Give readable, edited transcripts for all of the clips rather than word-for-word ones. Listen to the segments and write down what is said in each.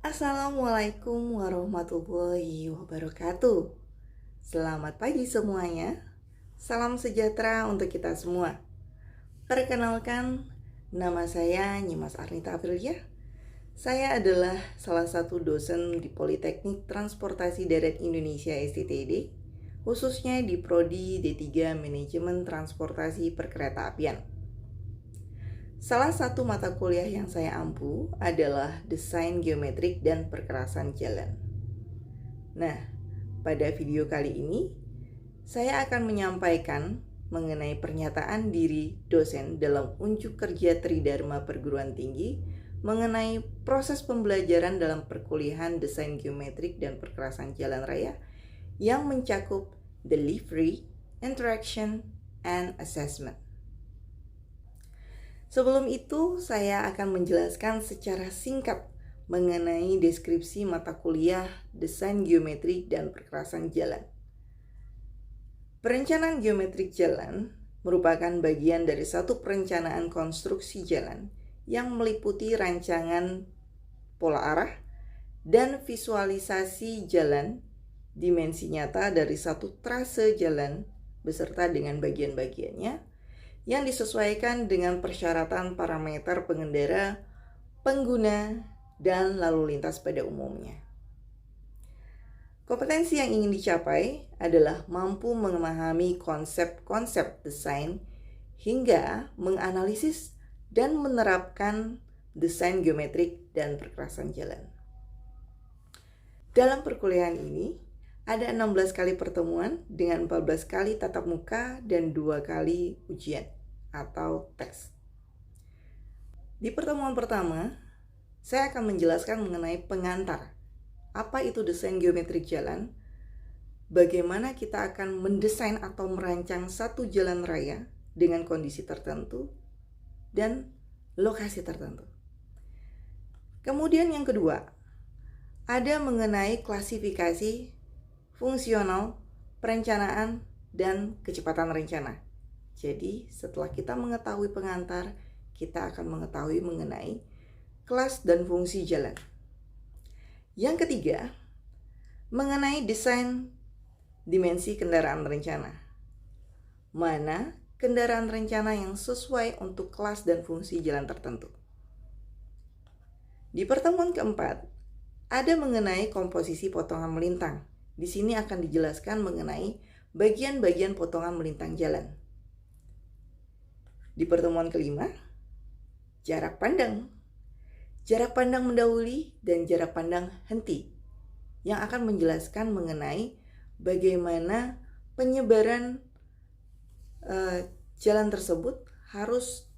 Assalamualaikum warahmatullahi wabarakatuh. Selamat pagi semuanya. Salam sejahtera untuk kita semua. Perkenalkan, nama saya Nyimas Arnita Aprilia. Saya adalah salah satu dosen di Politeknik Transportasi Darat Indonesia STTD, khususnya di Prodi D3 Manajemen Transportasi Perkeretaapian. Salah satu mata kuliah yang saya ampu adalah Desain Geometrik dan Perkerasan Jalan. Nah, pada video kali ini saya akan menyampaikan mengenai pernyataan diri dosen dalam unjuk kerja Tridharma Perguruan Tinggi mengenai proses pembelajaran dalam perkuliahan Desain Geometrik dan Perkerasan Jalan Raya yang mencakup delivery, interaction, and assessment. Sebelum itu, saya akan menjelaskan secara singkat mengenai deskripsi mata kuliah Desain Geometrik dan Perkerasan Jalan. Perencanaan geometrik jalan merupakan bagian dari satu perencanaan konstruksi jalan yang meliputi rancangan pola arah dan visualisasi jalan, dimensi nyata dari satu trase jalan beserta dengan bagian-bagiannya, yang disesuaikan dengan persyaratan parameter pengendara, pengguna, dan lalu lintas pada umumnya. Kompetensi yang ingin dicapai adalah mampu memahami konsep-konsep desain hingga menganalisis dan menerapkan desain geometrik dan perkerasan jalan. Dalam perkuliahan ini, ada 16 kali pertemuan dengan 14 kali tatap muka dan 2 kali ujian atau tes. Di pertemuan pertama, saya akan menjelaskan mengenai pengantar. Apa itu desain geometrik jalan? Bagaimana kita akan mendesain atau merancang satu jalan raya dengan kondisi tertentu dan lokasi tertentu. Kemudian yang kedua, ada mengenai klasifikasi fungsional, perencanaan, dan kecepatan rencana. Jadi, setelah kita mengetahui pengantar, kita akan mengetahui mengenai kelas dan fungsi jalan. Yang ketiga, mengenai desain dimensi kendaraan rencana. Mana kendaraan rencana yang sesuai untuk kelas dan fungsi jalan tertentu. Di pertemuan keempat, ada mengenai komposisi potongan melintang. Di sini akan dijelaskan mengenai bagian-bagian potongan melintang jalan. Di pertemuan kelima, jarak pandang. Jarak pandang mendahului dan jarak pandang henti, yang akan menjelaskan mengenai bagaimana penyebaran jalan tersebut harus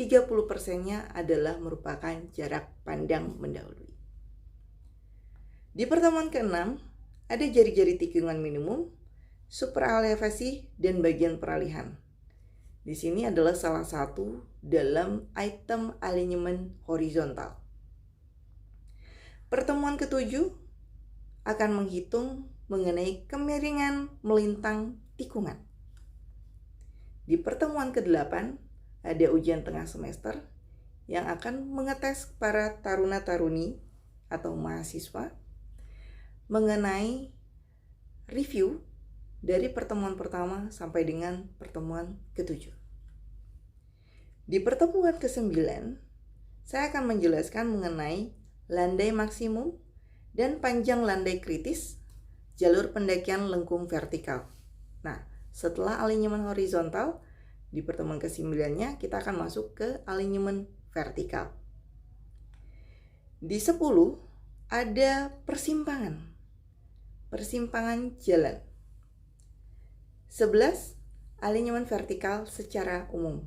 30%-nya adalah merupakan jarak pandang mendahului. Di pertemuan keenam, ada jari-jari tikungan minimum, superelevasi, dan bagian peralihan. Di sini adalah salah satu dalam item alinyemen horizontal. Pertemuan ketujuh akan menghitung mengenai kemiringan melintang tikungan. Di pertemuan ke-8 ada ujian tengah semester yang akan mengetes para taruna-taruni atau mahasiswa mengenai review dari pertemuan pertama sampai dengan pertemuan ke-7. Di pertemuan ke-9, saya akan menjelaskan mengenai landai maksimum dan panjang landai kritis, jalur pendakian lengkung vertikal. Nah, setelah alinyemen horizontal, di pertemuan ke-9-nya kita akan masuk ke alinyemen vertikal. Di 10 ada persimpangan jalan. 11 alinyemen vertikal secara umum.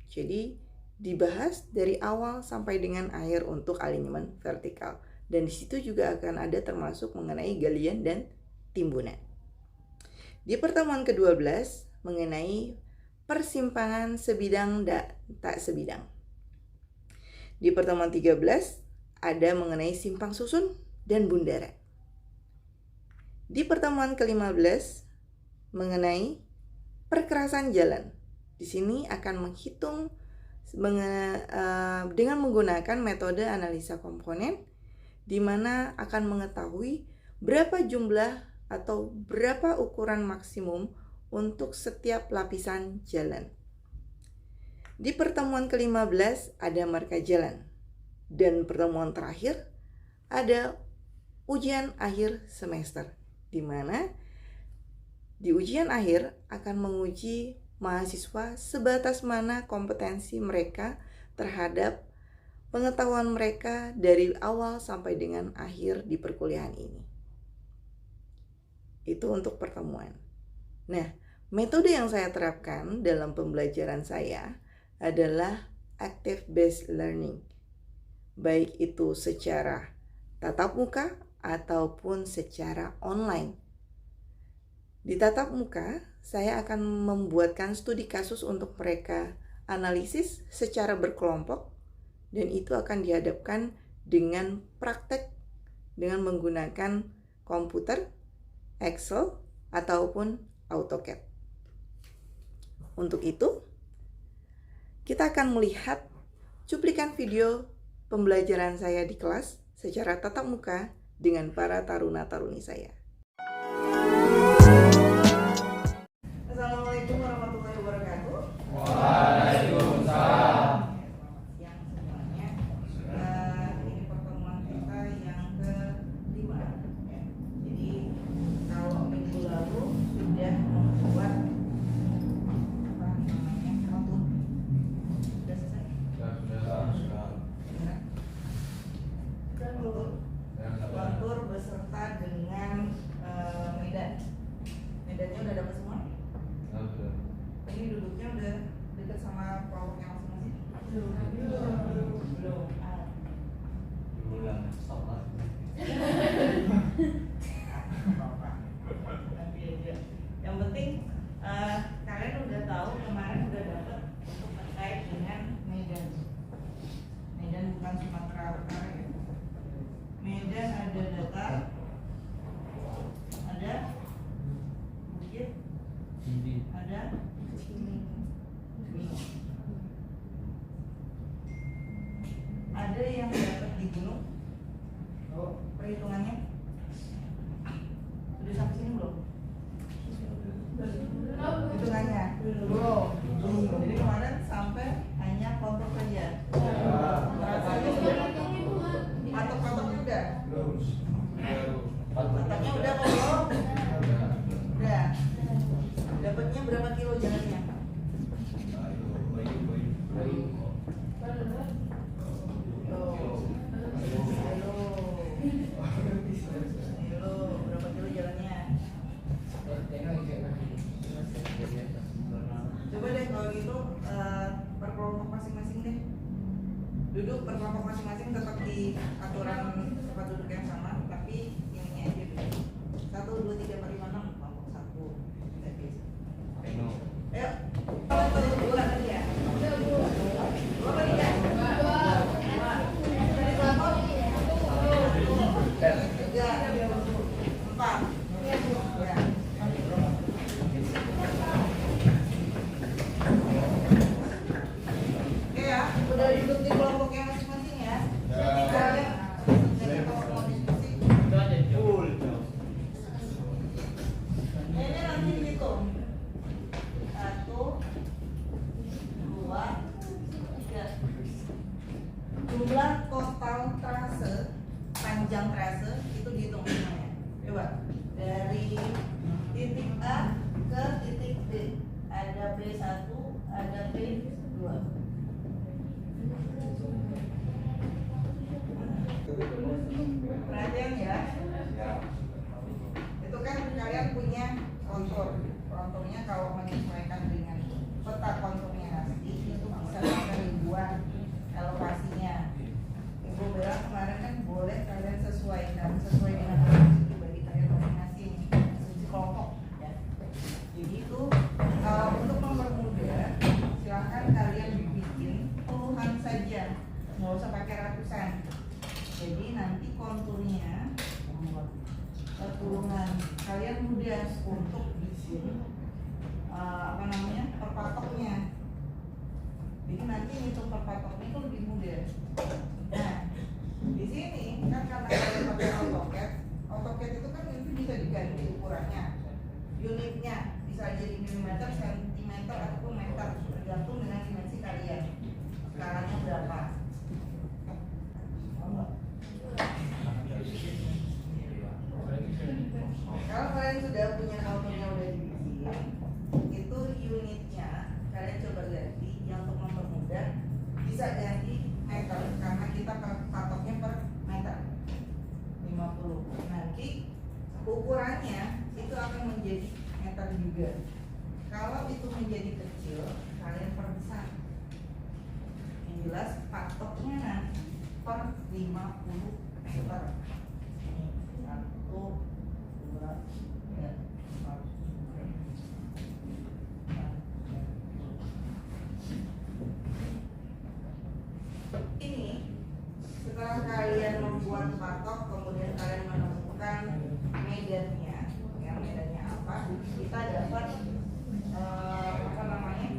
Jadi dibahas dari awal sampai dengan akhir untuk alinyemen vertikal. Dan di situ juga akan ada termasuk mengenai galian dan timbunan. Di pertemuan ke-12 mengenai persimpangan sebidang dan tak sebidang. Di pertemuan 13 ada mengenai simpang susun dan bundaran. Di pertemuan ke-15 mengenai perkerasan jalan. Di sini akan menghitung dengan menggunakan metode analisa komponen di mana akan mengetahui berapa jumlah atau berapa ukuran maksimum untuk setiap lapisan jalan. Di pertemuan ke-15 ada marka jalan, dan pertemuan terakhir ada ujian akhir semester, di mana di ujian akhir akan menguji mahasiswa sebatas mana kompetensi mereka terhadap pengetahuan mereka dari awal sampai dengan akhir di perkuliahan ini. Itu untuk pertemuan. Nah, metode yang saya terapkan dalam pembelajaran saya adalah active based learning, baik itu secara tatap muka ataupun secara online. Di tatap muka, saya akan membuatkan studi kasus untuk mereka analisis secara berkelompok, dan itu akan dihadapkan dengan praktek dengan menggunakan komputer, Excel, ataupun AutoCAD. Untuk itu, kita akan melihat cuplikan video pembelajaran saya di kelas secara tatap muka dengan para taruna-taruni saya. Assalamualaikum warahmatullahi wabarakatuh. Waalaikumsalam. Siang semuanya. Ini pertemuan kita yang ke-5. Jadi kalau minggu lalu sudah membuat kontur. Sudah selesai? Kontur beserta dengan medan. Medannya udah dapat semua? Ini duduknya udah dekat sama kelompoknya masing-masing? Belum. Nanti aja. Yang penting kalian udah tahu kemarin udah dapat untuk terkait dengan Medan. Medan bukan Sumatera Utara ya. Medan ada datar, ada bukit, ada ada yang dapat di gunung. Perhitungannya sudah sampai sini belum? Hitungannya belum. Jadi kemarin sampai hanya kontur saja. Rasanya sudah patok-patoknya udah. Patoknya udah kok belum? Udah. Dapatnya berapa kilo jalannya? Berapa kilo jalannya? Coba deh kalau gitu per kelompok masing-masing deh. Duduk per kelompok masing-masing tetap di aturan tempat duduk yang sama, tapi ininya aja beda. 1, 2, 3, 4, 5, 6 kelompok 1. Kita biasa. Ayo. Dua tadi ya? Dua kali ya? Dua. Dari kelompok? 3, 4. Ya. Oke ya, udah duduk di kelompoknya masing-masing ya. Nanti kalian kalau mau diskusi. Ini nanti dihitung. 1, 2, 3. Jumlah total trase, panjang trase itu dihitung semuanya. Coba dari titik A ke titik B. Ada B1, ada B2. Perhatian ya. Itu kan kalian punya kontur. Konturnya kalau menyesuaikan dengan peta konturnya nanti itu bisa sampai ribuan elevasinya. Ibu bilang kemarin kan boleh kalian sesuaikan sesuai dengan asumsi pribadi kalian masing-masing, asumsi kelompok ya. Jadi itu untuk mempermudah silahkan kalian bikin puluhan saja, nggak usah pakai ratusan. Jadi nanti konturnya puluhan, kalian mudah untuk bikin perpatoknya. Jadi nanti ngitung perpatoknya itu lebih mudah. Nah, di sini kan karena kalian sudah punya kalkulnya udah dibikin, itu unitnya kalian coba ganti. Yang untuk mempermudah bisa ganti meter karena kita patoknya per meter 50. Nanti ukurannya itu akan menjadi meter juga. Kalau itu menjadi kecil, kalian perbesar. Yang jelas patoknya nanti per 50 meter. Ini 1, 2, 3, 4. Ini setelah kalian membuat patok, kemudian kalian menemukan medannya, ya medannya apa? Kita dapat apa namanya?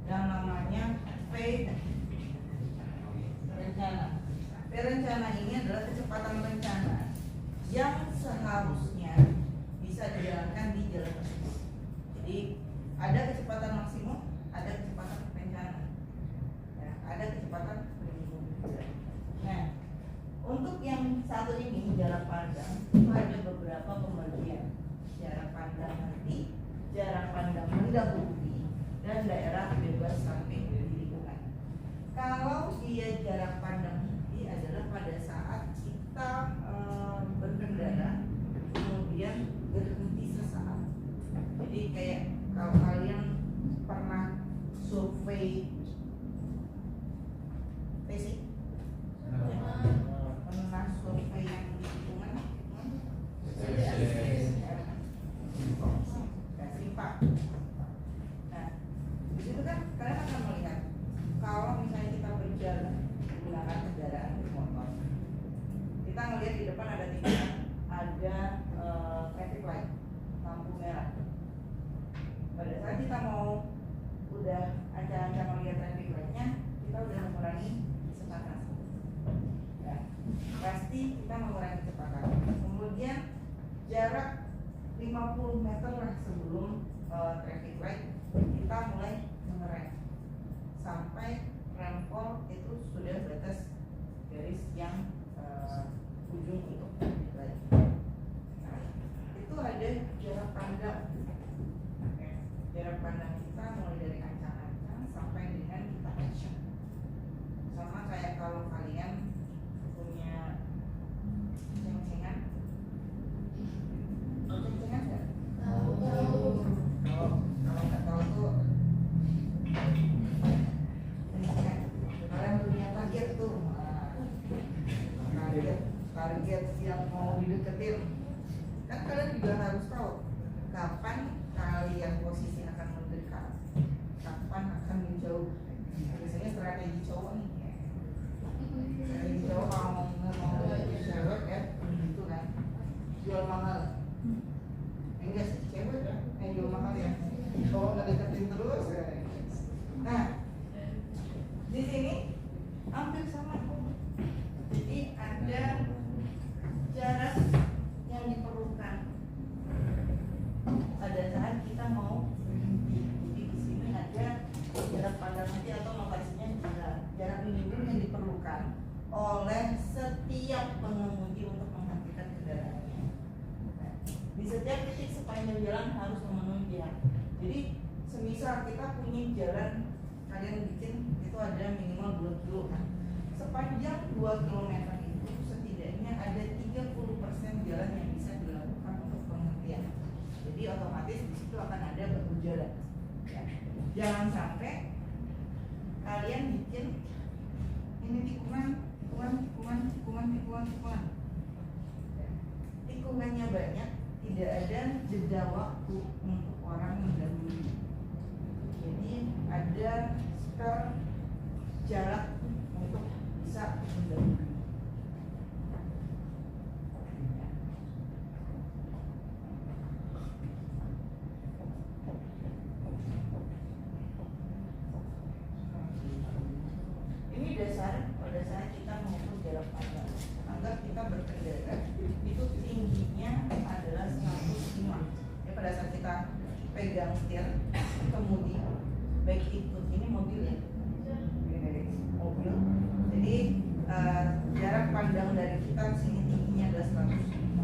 Yang namanya P rencana. P rencana ini adalah kecepatan rencana yang seharusnya bisa dijalankan di jalan tersebut. Jadi ada kecepatan maksimum, ada kecepatan rencana, ya, ada kecepatan minimum. Nah, untuk yang satu ini jarak pandang itu ada beberapa pembagian. Jarak pandang nanti, jarak pandang mendahului, dan daerah bebas samping di lingkungan. Kalau dia jarak pandang nanti adalah pada saat kita berkendara kemudian berhenti sesaat. Jadi kayak kalau kalian pernah survei basic, pernah survei yang di lingkungan, Pak. Nah, di situ kan kalian akan melihat kalau misalnya kita berjalan menggunakan kendaraan bermotor, kita ngelihat di depan ada tikungan, ada traffic light, lampu merah. Pada saat kita mau udah ancang-ancang melihat traffic lightnya, kita udah mengurangi kecepatan. Ya, pasti kita mengurangi kecepatan. Kemudian jarak 50 meter lah sebelum traffic light kita mulai mengerem sampai rempol itu sudah batas garis yang ujung untuk traffic light. Nah, itu ada jarak pandang. Jarak pandang kita mulai dari ancang-ancang sampai dengan kita action. Sama kayak kalau kalian punya ceng-cengan, ceng-cengan nggak? Kalau nggak tahu tuh ceng-cengan. Kalian punya target tuh, target yang mau dideketin. Kan kalian juga harus tahu kapan kalian posisi akan mendekat, kapan akan menjauh. Biasanya strategi cowok nih, strategi cowok kalau mau cewek ya, gitu kan, jual mahal. Enggak sih, cewek ya, jual mahal ya. Cowok nggak deketin terus. Nah, di sini hampir sama. Jadi ada jarak yang diperlukan pada saat kita mau berhenti. Jadi di sini ada jarak pandang nanti atau lokasinya jarak minimum yang diperlukan oleh setiap pengemudi untuk menghentikan kendaraannya. Nah, di setiap titik sepanjang jalan harus memenuhi dia. Jadi semisal kita punya jalan, kalian bikin itu ada minimal 2 kilo kan. Sepanjang 2 km itu setidaknya ada 30% jalan yang bisa dilakukan untuk penghentian. Jadi otomatis di situ akan ada bahu jalan. Ya. Jangan sampai kalian bikin ini tikungan. Ya. Tikungannya banyak, tidak ada jeda waktu untuk orang mendahului. Jadi ada jarak untuk bisa mendahului. Dasar pada saat kita mengukur jarak pandang. Anggap kita berkendara itu tingginya adalah 105. Ya, pada saat kita pegang setir kemudi, baik itu ini mobil ya, mobil. Jadi jarak pandang dari kita sini tingginya adalah 105.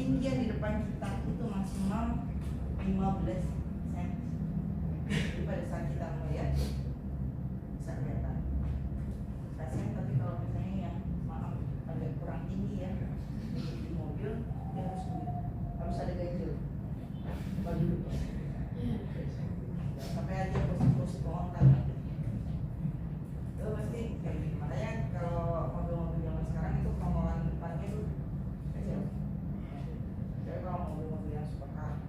ketinggian di depan kita itu maksimal 15 cm. Jadi pada saat kita melihat bisa kelihatan. Kasihan, tapi kalau misalnya yang maaf agak kurang tinggi ya di mobil, dia harus ada ganjil. Baru sampai aja posisi pohon tanah. Itu pasti kayak gitu. Makanya kalau mobil-mobil zaman sekarang itu pengelolaan depannya itu kecil. Jadi kalau mobil-mobil yang supercar,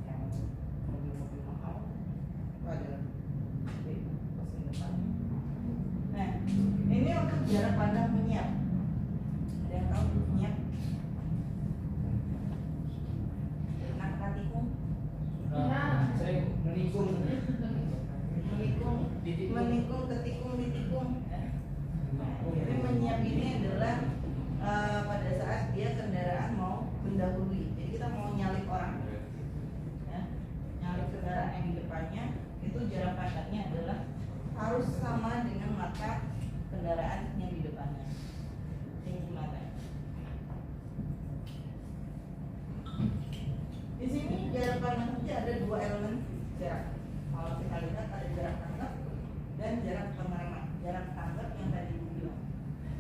yang mobil-mobil mahal, itu ada gede posisi depan. Nah, ini untuk jarak pandang menyiap. Ada yang tahu menyiap? Pernah tikung? Saya menikung. Menikung, ketikung, ditikung. Nah, jadi menyiap ini adalah pada saat dia kendaraan mau mendahului. Jadi kita mau nyalip orang, ya, nyalip kendaraan yang di depannya, itu jarak pandangnya adalah harus sama dengan mata kendaraan yang di depannya. Tinggi mata. Di sini jarak pandang saja ada dua elemen jarak. Kalau kita lihat ada jarak tanggap dan jarak pengereman. Jarak tanggap yang tadi Ibu bilang,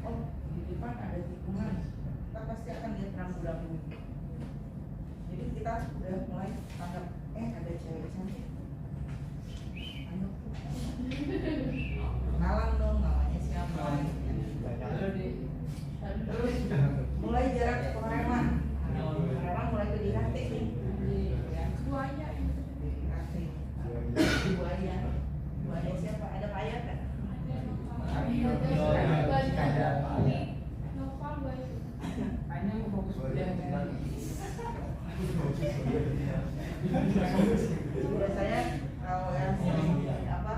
oh di depan ada tikungan, kita pasti akan lihat rambu-rambu. Jadi kita udah mulai tanggap, ada cewek cantik. Ayo, kenalan dong, namanya siapa? Terus mulai jarak pengereman. Pengereman mulai ke dikantik nih. Buaya siapa? Ada payah kan? Biasanya kalau yang apa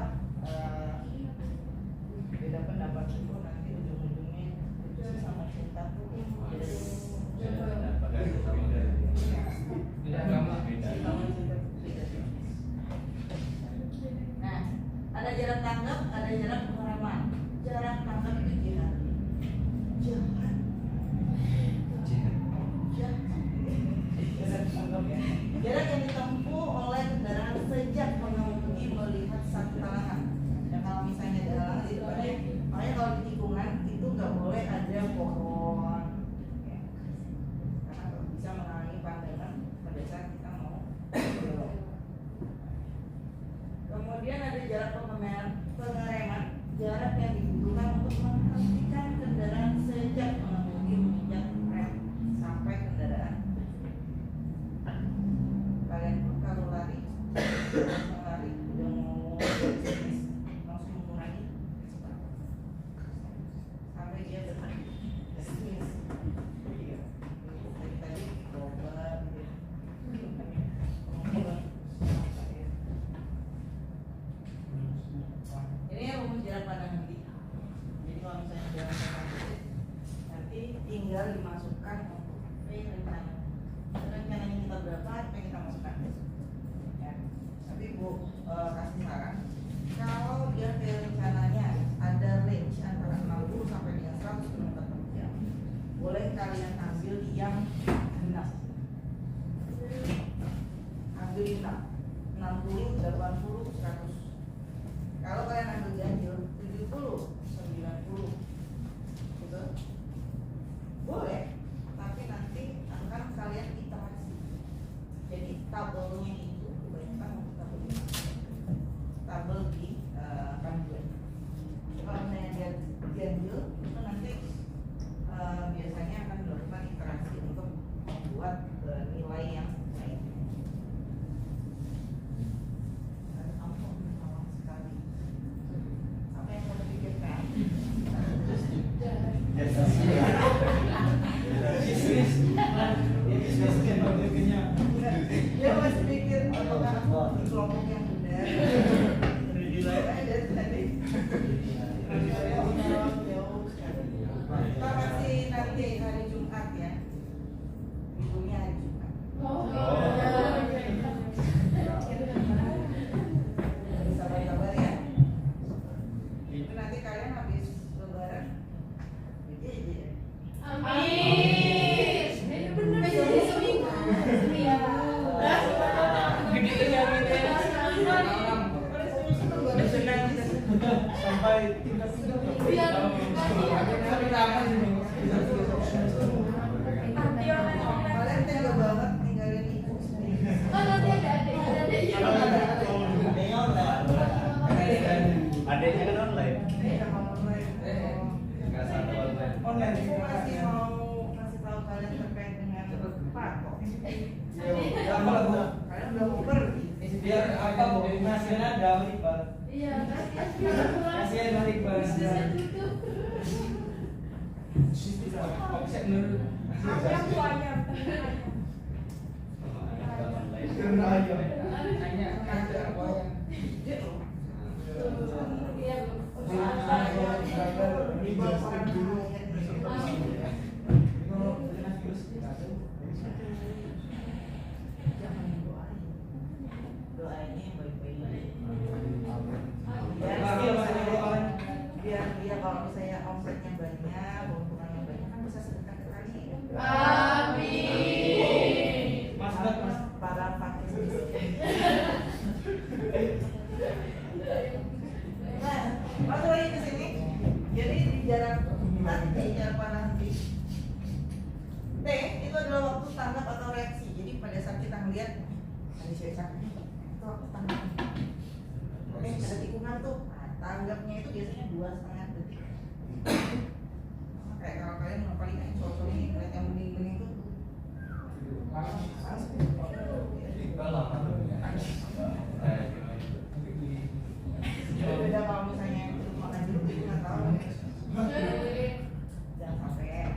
beda pendapat itu nanti ujung-ujungnya sama cinta tuh Nah, ada jarak tanggap, ada jarak pengereman. Jarak tanggap itu jihad. Jarak yang ditempuh oleh kendaraan sejak pengemudi melihat sang halangan. Dan kalau misalnya ada halangan di depannya, makanya kalau di tikungan itu nggak boleh ada pohon, ya. Karena bisa menghalangi pandangan pada saat kita mau belok. Kemudian ada jarak pengereman, jarak yang dibutuhkan untuk menghentikan kendaraan sejak pengemudi menginjak rem sampai kendaraan. Kalian pun kalau lari udah mau langsung mengurangi sampai dia berhenti. Tadi coba ini rumus jarak pandang nanti. Jadi kalau misalnya jarak pandang nanti tinggal dimasukkan untuk rencana. Rencananya kita berapa, apa yang kita masukkan, ya. Tapi Bu kasih saran, kalau dia rencananya ada range antara 60 sampai dengan 100 km per jam, boleh kalian ambil yang genap. Ambil genap 60, 80, 100. Kalau kalian ambil ganjil 70, 90, gitu boleh, tapi sampai tingkat 3 Iya. Kalian tega banget ninggalin ibu sendiri. Oh, nanti ada adiknya. Adanya kan online. nggak satu online. Online. Aku masih mau kasih tahu kalian terkait dengan Pak. Apa lagu? Kalian udah mau pergi. Biar apa bu? Nasinya ada Iqbal. Iya, kasihan. Kasihan dari Iqbal. Bisa tutup. Bisa menurut. Nanya ada apa ya? Iya, Doainnya yang baik-baik. Biar Biar dia kalau misalnya omsetnya banyak, keuntungannya banyak kan bisa sedekah ke kali. Amin. Mas Bat, Mas. Para fakir. Nah, waktu lagi ke sini, jadi di jarak henti, jarak panah henti. T itu adalah waktu tanggap atau reaksi. Jadi pada saat kita ngelihat ada cewek cakep, itu waktu tanggap. Ada tikungan tuh, nah, tanggapnya itu biasanya 2,5 detik. Kayak kalau kalian paling cowok-cowok ini ngeliat yang bening-bening tuh, langsung. Iqbal lama tuh ya. Beda kalau misalnya itu makan jeruk itu nggak tahu. Jangan sampai.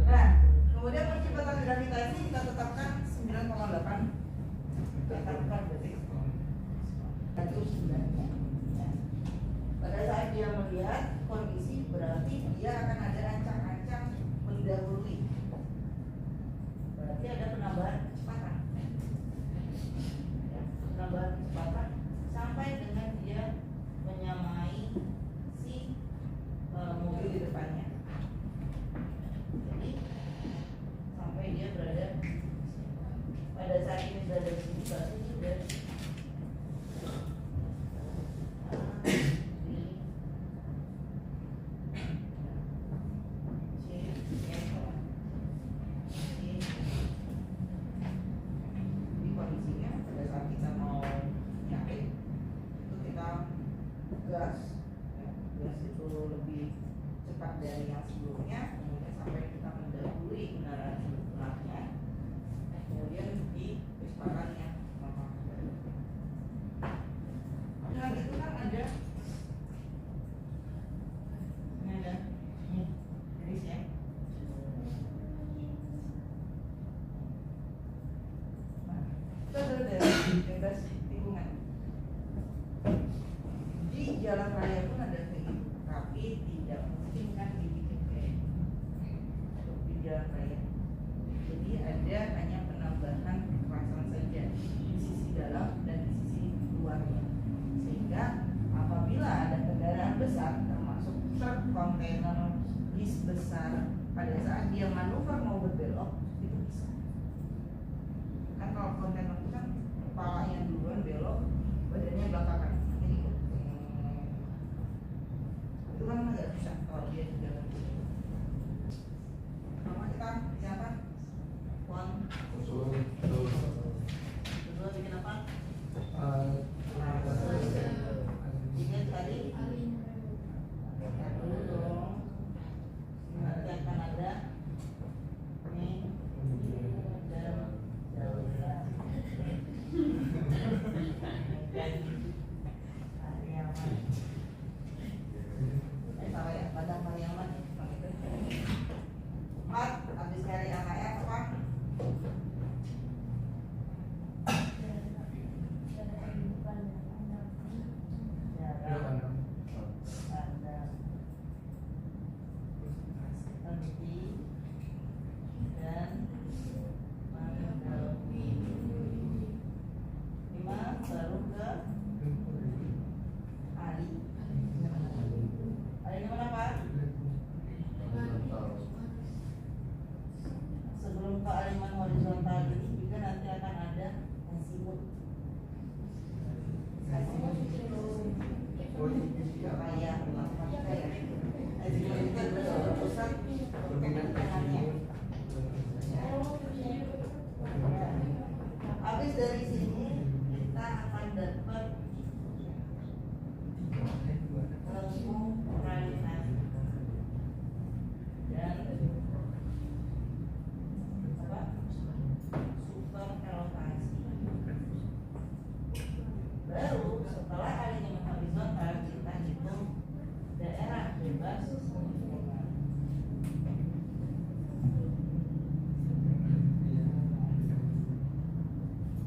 Nah, kemudian percepatan gravitasi kita tetapkan 9,8 meter per detik. Dan terus sebenarnya. Pada saat dia melihat kondisi berarti dia akan ada ancang-ancang mendahului. Berarti ada penambahan kecepatan. Ya, penambahan kecepatan sampai dengan dia menyamai si mobil di depannya. Jadi sampai dia berada pada saat ini berada di sini berarti sudah di kondisinya pada saat kita mau nyakit itu kita gas ya, gas itu lebih cepat dari yang sebelumnya kemudian sampai kita mendahului kendaraan sebelumnya kemudian di kecepatan yang normal. Nah itu kan ada ini ada garisnya. Nah, itu adalah dari bebas tikungan. Di jalan raya pun ada kayak gitu, tapi tidak mungkin kan dibikin kayak untuk di jalan raya. Jadi ada hanya penambahan kekerasan saja di sisi dalam dan di sisi luarnya. Sehingga apabila ada kendaraan besar termasuk truk, kontainer, bis besar pada saat dia manuver mau berbelok itu bisa. Kan kalau kontainer itu kan kepalanya duluan belok, badannya belakangan. Jadi itu kan nggak bisa kalau dia di jalan. Nama kita siapa? Wan. Kedua bikin apa? Tiga tadi. Lihat dulu dong. Nanti akan ada nih dan jauh. Pariaman. Salah ya, Padang Pariaman. kayak matematika ya. Achievement itu adalah urusan perkembangannya. Habis dari sini kita akan dapat ilmu realisasi dan super elevasi. Baru setelah alignment horizontal kita hitung daerah bebas lingkungan.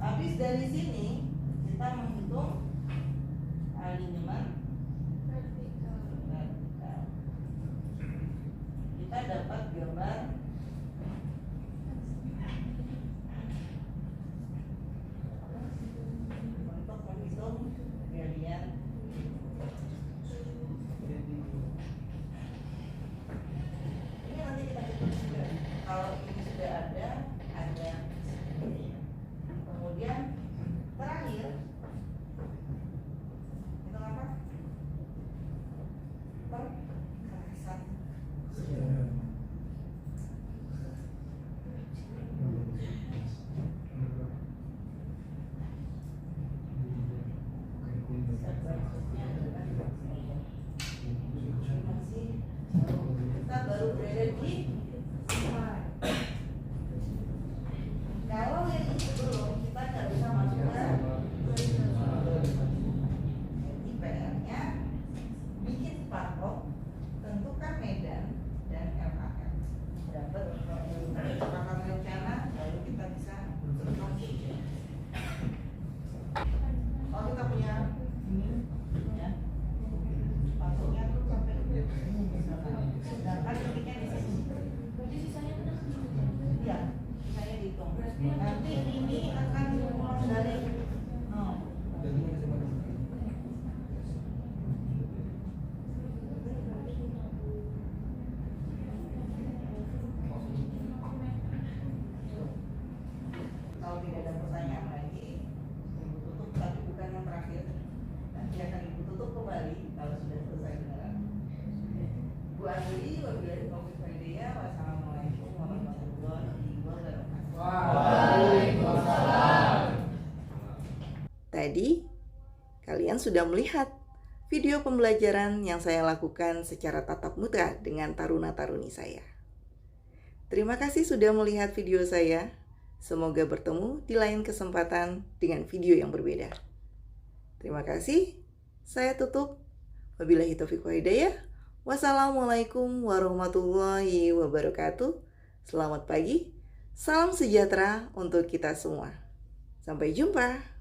Habis dari sini kita menghitung alignment vertikal. Kita dapat gambar untuk menghitung gradient. Ini nanti kita hitung juga. Kalau ini sudah ada. Kemudian terakhir itu apa? Perkerasan. Kita baru berada di kalau yang ini belum, kita nggak bisa masuk ke. Jadi PR-nya bikin patok, tentukan medan dan LKM. Dapat kesepakatan rencana, lalu kita bisa berkonstruksi. Kalau kita punya ini, ya, patoknya tuh sampai sedangkan ketiknya di sini. Berarti sisanya udah Iya, saya dihitung. Nanti ini akan diulang dari nol. Kalau tidak ada pertanyaan lagi, ibu tutup, tapi bukan yang terakhir. Nanti akan ibu tutup kembali kalau sudah selesai beneran. Bu Andri, wabillahi taufiq wal hidayah. Wassalamualaikum warahmatullahi wabarakatuh. Tadi kalian sudah melihat video pembelajaran yang saya lakukan secara tatap muka dengan taruna-taruni saya. Terima kasih sudah melihat video saya. Semoga bertemu di lain kesempatan dengan video yang berbeda. Terima kasih. Saya tutup. Wabillahi taufiq wal hidayah. Wassalamualaikum warahmatullahi wabarakatuh. Selamat pagi. Salam sejahtera untuk kita semua. Sampai jumpa.